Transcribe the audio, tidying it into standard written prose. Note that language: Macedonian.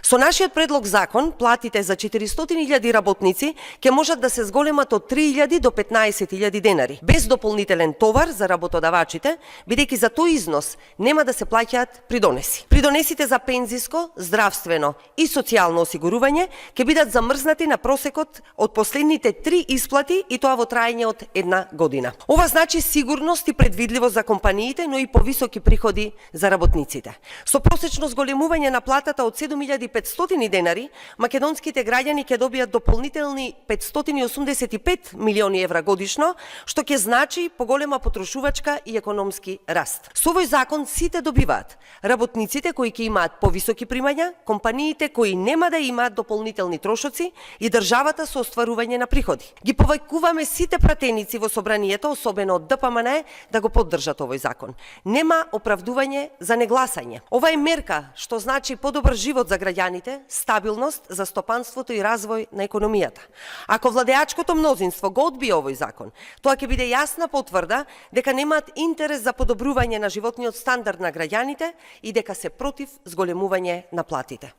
Со нашиот предлог закон, платите за 400.000 работници ќе можат да се зголемат од 3.000 до 15.000 денари, без дополнителен товар за работодавачите, бидејќи за тој износ нема да се плаќаат придонеси. Придонесите за пензиско, здравствено и социјално осигурување ќе бидат замрзнати на просекот од последните 3 исплати и тоа во траење од 1 година. Ова значи сигурност и предвидливост за компаниите, но и повисоки приходи за работниците. Со просечно зголемување на платата од 7.500 денари, македонските граѓани ќе добијат дополнителни 585 милиони евра годишно, што ќе значи поголема потрошувачка и економски раст. Со овој закон сите добиваат: работниците кои ќе имаат повисоки примања, компаниите кои нема да имаат дополнителни трошоци и државата со остварување на приходи. Ги повикуваме сите пратеници во собранието, особено од ДПМН, да го поддржат овој закон. Нема оправдување за негласање. Ова е мерка што значи подобар живот за граѓаните, стабилност за стопанството и развој на економијата. Ако владеачкото мнозинство го одбие овој закон, тоа ќе биде јасна потврда дека немаат интерес за подобрување на животниот стандард на граѓаните и дека се против зголемување на платите.